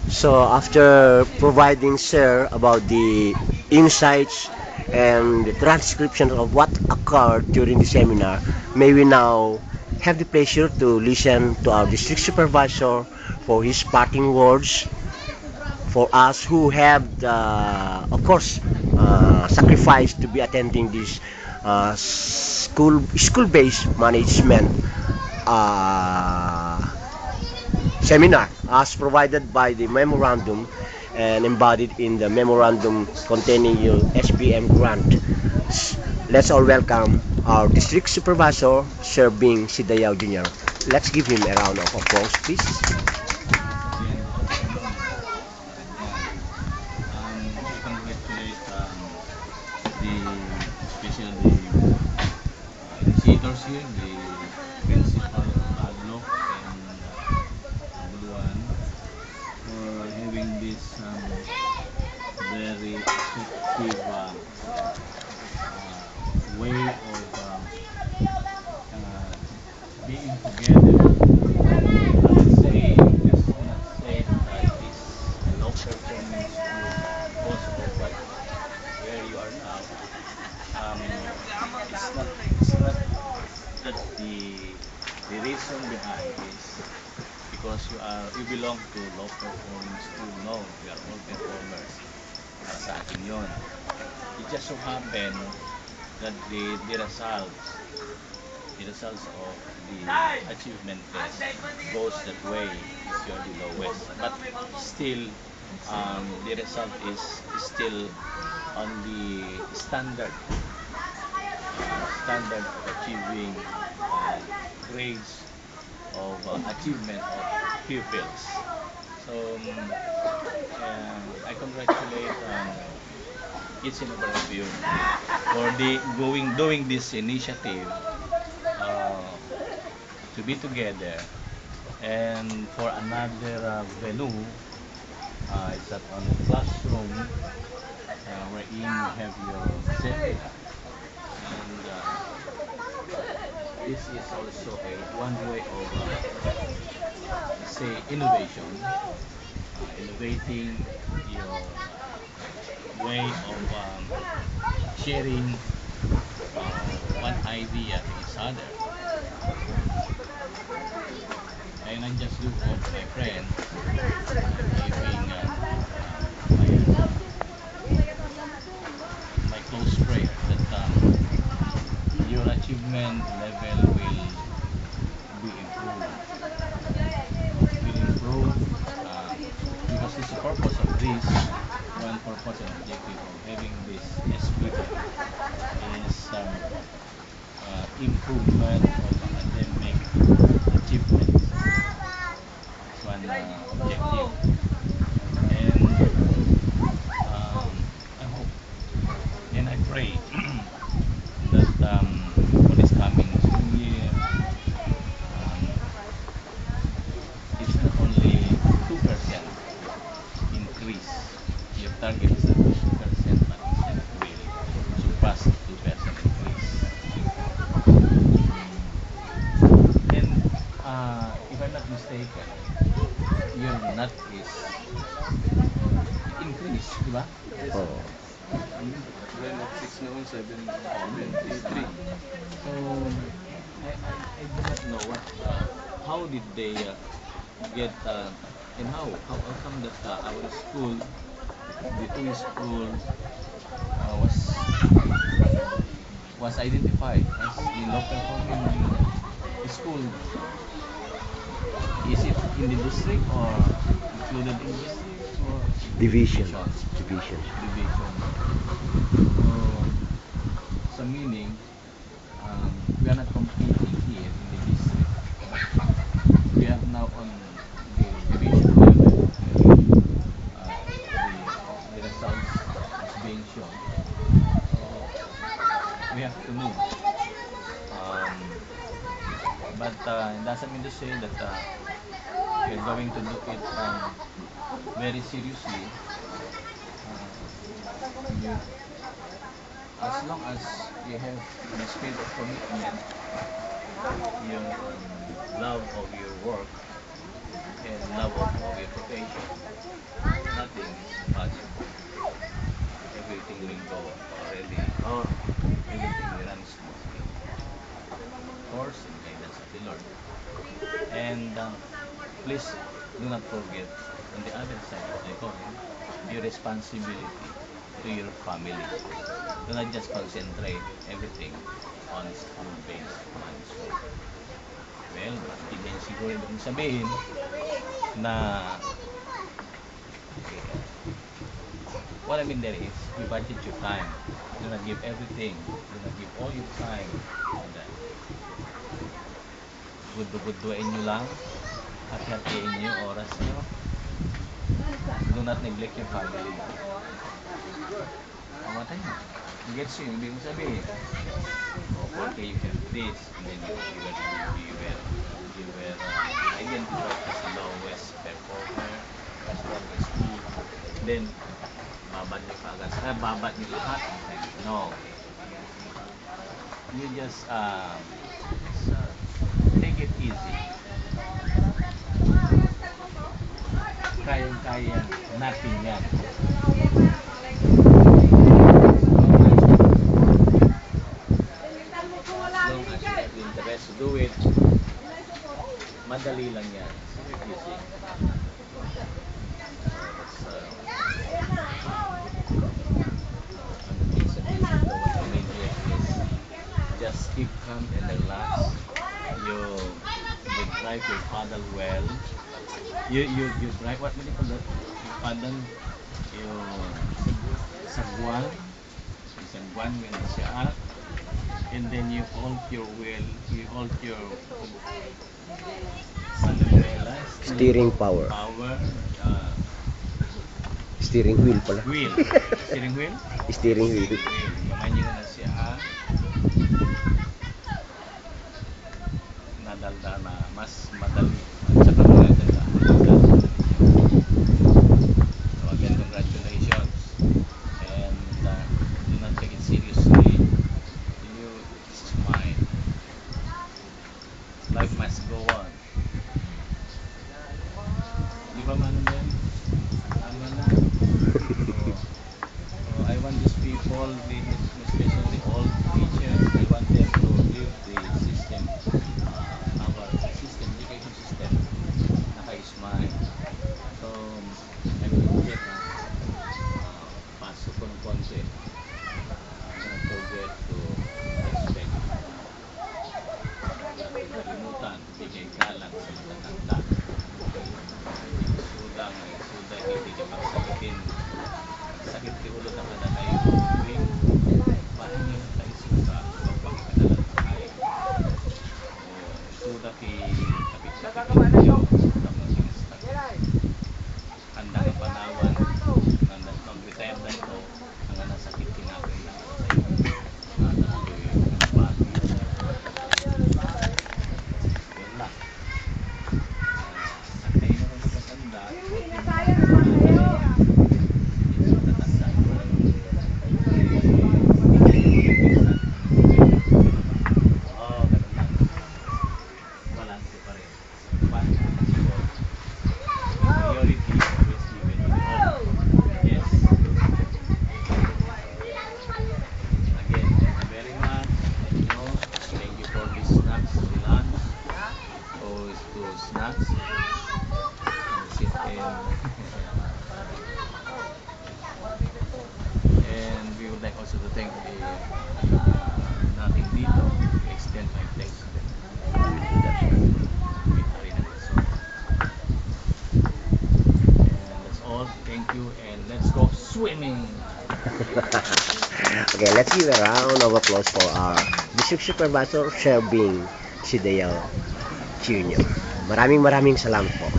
So after providing sir about the insights and the transcription of what occurred during the seminar, may we now have the pleasure to listen to our district supervisor for his parting words for us who have, of course, sacrificed to be attending this school-based management uh, seminar as provided by the memorandum and embodied in the memorandum containing your SBM grant. Let's all welcome our district supervisor, Sir Bing Sidayaw Jr. Let's give him a round of applause, please. Again, good afternoon, everyone. I congratulate especially the initiators here, the principal Pablo and Buluan, for having this very effective way of uh, being together. Let's not say that it is a low performance school because of what where you are now. Um, it's not that the reason behind is because you belong to low performing school. No, we are all performers. Para sa akin yon. It just so happen that the results of the achievement test goes that way if you're the lowest. But still, the result is still on the standard of achieving uh, grades of achievement of pupils. So I congratulate each and every of you for the doing this initiative uh, to be together and for another venue. It's that on the classroom wherein you have your seminar, and this is also a one way of say innovation, innovating your way of sharing one idea to each other. And I just look of my friend giving my close prayer that your achievement level be improved, will improve because this the purpose of this one purpose and objective of having this SPM is improvement of academic achievements. That's one objective. And I hope and I pray that for this coming school year, um, it's not only 2% increase. Your target is not 2%, but instead it will surpass 2% increase. And if I'm not mistaken, your nut is increase, di ba? Oh. Line of 6 noon, 7:23. So, I do not know how did they get, and how come that our school, the two school, was identified as the low performing school. Is it in the district or included in district or Division. division? Division. Division. So, sa meaning, we are not competing here in the district, but we are now on the division level, wherein the results is being shown. So we have to move. But it doesn't mean to say that we are going to look it very seriously. You, as long as you have the spirit of commitment, your love of your work, and love of your profession, please do not forget on the other side of the coin, your responsibility to your family. Do not just concentrate everything on school-based management. Well, hindi din siguro ibig sabihin na what I mean there is, you budget your time. Do not give everything. Do not give all your time on that. Budduin nyo lang at hatiin nyo yung oras nyo. Do not neglect your family. Mamatay mo. Gets you, yung ibig sabihin. Okay, you have this, and then you were identified as the lowest performer, as lowest key. Then, babad nyo kaagad. Babad nyo lahat. No. You just take it easy. Kaya natin yan. As long as you have the interest to do it, madali lang yan. Take it easy. Just keep calm and relax. You drive your paddle well. You drive, what do you call that? You paddle sagwan when siya, and then you hold your wheel, you hold your Steering power. Steering wheel pala. Steering wheel? Steering wheel. Kamay nyo na siya. Nadalda na mas madali. At saka maganda. So again, congratulations. And do not take it seriously. This is mine. Life must go on. Di ba man yan? Tama na. So, I want these people, especially all teachers, I want them to live the system, our system, education system, naka-smile. So, I will check, pasok ko ng konti. Don't forget to respect. Huwag kalimutan, bigay galang sa matatanda. Suda, hindi ka pagsakitin. Sakit di ulo na kada kayo. Paano nyo kaisusa pagpakikadalan kayo? Suda ki kapit-kapit nyo. Suda mo sinistak. Handa ka panawan. Handa pag-retire na ito. Hanga nasakit kinapin na kayo. Yun lang. Sakay na rin katanda. Snacks and sit and we would like also to thank the natin dito to extend my thanks to them. And that's all. Thank you and let's go swimming. Okay, let's give a round of applause for our District Supervisor Sir Bing Sideo Jr. Maraming salamat po.